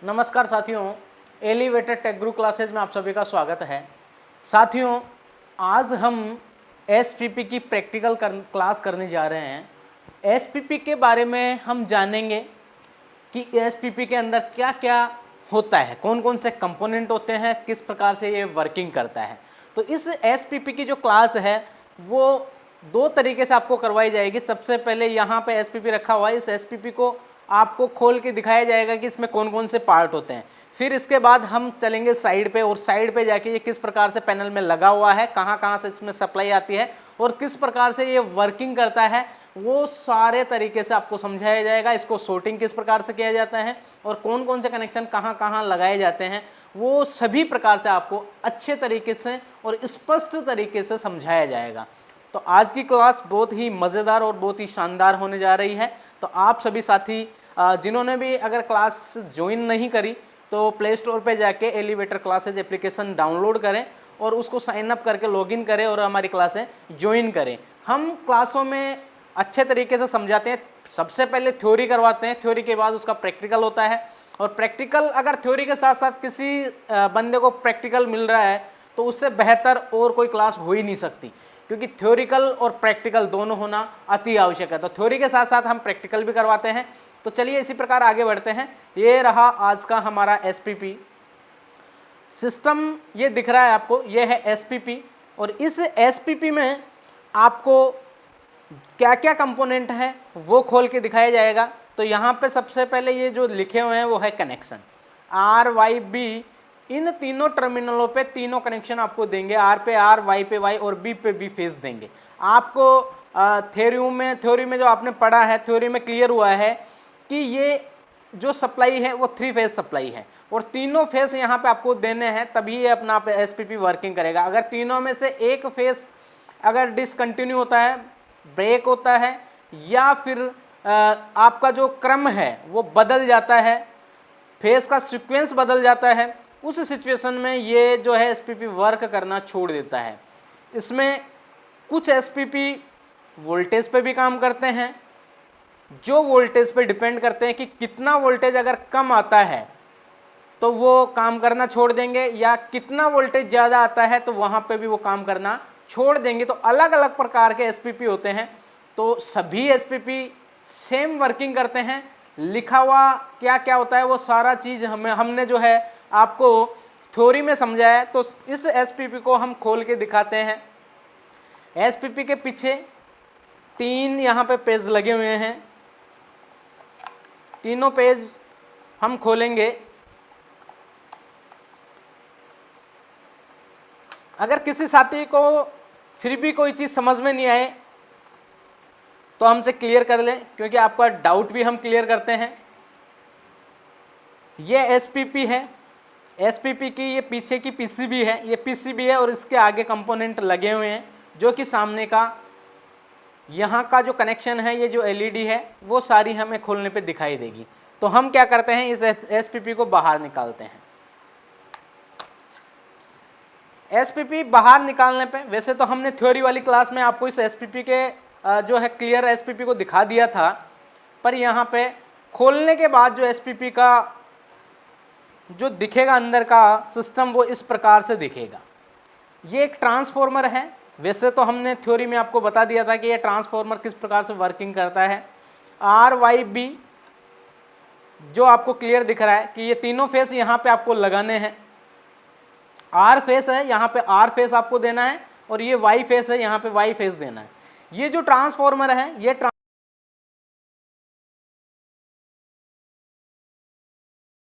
नमस्कार साथियों, elevated take गुरु classes में आप सभी का स्वागत है। साथियों, आज हम एसपीपी की प्रैक्टिकल क्लास करने जा रहे हैं। एसपीपी के बारे में हम जानेंगे कि एसपीपी के अंदर क्या क्या होता है, कौन कौन से कंपोनेंट होते हैं, किस प्रकार से ये वर्किंग करता है। तो इस एसपीपी की जो क्लास है वो दो तरीके से आपको करवाई जाएगी। सबसे पहले यहाँ पे एसपीपी रखा हुआ है, इस एसपीपी को आपको खोल के दिखाया जाएगा कि इसमें कौन कौन से पार्ट होते हैं। फिर इसके बाद हम चलेंगे साइड पे, और साइड पे जाके ये किस प्रकार से पैनल में लगा हुआ है, कहाँ कहाँ से इसमें सप्लाई आती है और किस प्रकार से ये वर्किंग करता है, वो सारे तरीके से आपको समझाया जाएगा। इसको शॉर्टिंग किस प्रकार से किया जाता है और कौन कौन से कनेक्शन कहाँ कहाँ लगाए जाते हैं, वो सभी प्रकार से आपको अच्छे तरीके से और स्पष्ट तरीके से समझाया जाएगा। तो आज की क्लास बहुत ही मज़ेदार और बहुत ही शानदार होने जा रही है। तो आप सभी साथी जिन्होंने भी अगर क्लास ज्वाइन नहीं करी तो प्ले स्टोर पे जाके एलिवेटर क्लासेज एप्लीकेशन डाउनलोड करें और उसको साइन अप करके लॉगिन करें और हमारी क्लासें ज्वाइन करें। हम क्लासों में अच्छे तरीके से समझाते हैं। सबसे पहले थ्योरी करवाते हैं, थ्योरी के बाद उसका प्रैक्टिकल होता है। और प्रैक्टिकल अगर थ्योरी के साथ साथ किसी बंदे को प्रैक्टिकल मिल रहा है तो उससे बेहतर और कोई क्लास हो ही नहीं सकती, क्योंकि थ्योरिकल और प्रैक्टिकल दोनों होना अति आवश्यक है। तो थ्योरी के साथ साथ हम प्रैक्टिकल भी करवाते हैं। तो चलिए इसी प्रकार आगे बढ़ते हैं। ये रहा आज का हमारा एसपीपी सिस्टम, ये दिख रहा है आपको, ये है एसपीपी। और इस एसपीपी में आपको क्या क्या कंपोनेंट है वो खोल के दिखाया जाएगा। तो यहाँ पे सबसे पहले ये जो लिखे हुए हैं वो है कनेक्शन, आर वाई बी। इन तीनों टर्मिनलों पे तीनों कनेक्शन आपको देंगे। आर पे आर, वाई पे वाई और बी पे बी फेज देंगे आपको। थ्योरी में जो आपने पढ़ा है, थ्योरी में क्लियर हुआ है कि ये जो सप्लाई है वो 3 फेज सप्लाई है और तीनों फेज यहाँ पे आपको देने हैं, तभी ये अपना एसपीपी वर्किंग करेगा। अगर तीनों में से एक फेज अगर डिसकंटिन्यू होता है, ब्रेक होता है, या फिर आपका जो क्रम है वो बदल जाता है, फेज का सीक्वेंस बदल जाता है, उस सिचुएशन में ये जो है एसपीपी वर्क करना छोड़ देता है। इसमें कुछ एसपीपी वोल्टेज पे भी काम करते हैं, जो वोल्टेज पे डिपेंड करते हैं कि कितना वोल्टेज अगर कम आता है तो वो काम करना छोड़ देंगे, या कितना वोल्टेज ज़्यादा आता है तो वहाँ पे भी वो काम करना छोड़ देंगे। तो अलग अलग प्रकार के एसपीपी होते हैं। तो सभी एसपीपी सेम वर्किंग करते हैं। लिखा हुआ क्या क्या होता है वो सारा चीज़ हमने जो है आपको थ्योरी में समझाया है। तो इस एसपीपी को हम खोल के दिखाते हैं। एसपीपी के पीछे 3 यहाँ पे पेज लगे हुए हैं, तीनों पेज हम खोलेंगे। अगर किसी साथी को फिर भी कोई चीज़ समझ में नहीं आए तो हमसे क्लियर कर लें, क्योंकि आपका डाउट भी हम क्लियर करते हैं। ये एसपीपी है, एसपीपी की ये पीछे की पीसीबी है, ये पीसीबी है और इसके आगे कंपोनेंट लगे हुए हैं, जो कि सामने का यहाँ का जो कनेक्शन है, ये जो एलईडी है वो सारी हमें खोलने पे दिखाई देगी। तो हम क्या करते हैं, इस एसपीपी को बाहर निकालते हैं। एसपीपी बाहर निकालने पे, वैसे तो हमने थ्योरी वाली क्लास में आपको इस एसपीपी के जो है क्लियर एसपीपी को दिखा दिया था, पर यहाँ पे खोलने के बाद जो एसपीपी का जो दिखेगा अंदर का सिस्टम वो इस प्रकार से दिखेगा। ये एक ट्रांसफॉर्मर है। वैसे तो हमने थ्योरी में आपको बता दिया था कि ये ट्रांसफॉर्मर किस प्रकार से वर्किंग करता है। आर वाई बी जो आपको क्लियर दिख रहा है कि ये तीनों फेस यहाँ पे आपको लगाने हैं। आर फेस है, यहाँ पे आर फेस आपको देना है, और ये वाई फेस है, यहाँ पे वाई फेस देना है। ये जो ट्रांसफॉर्मर है, ये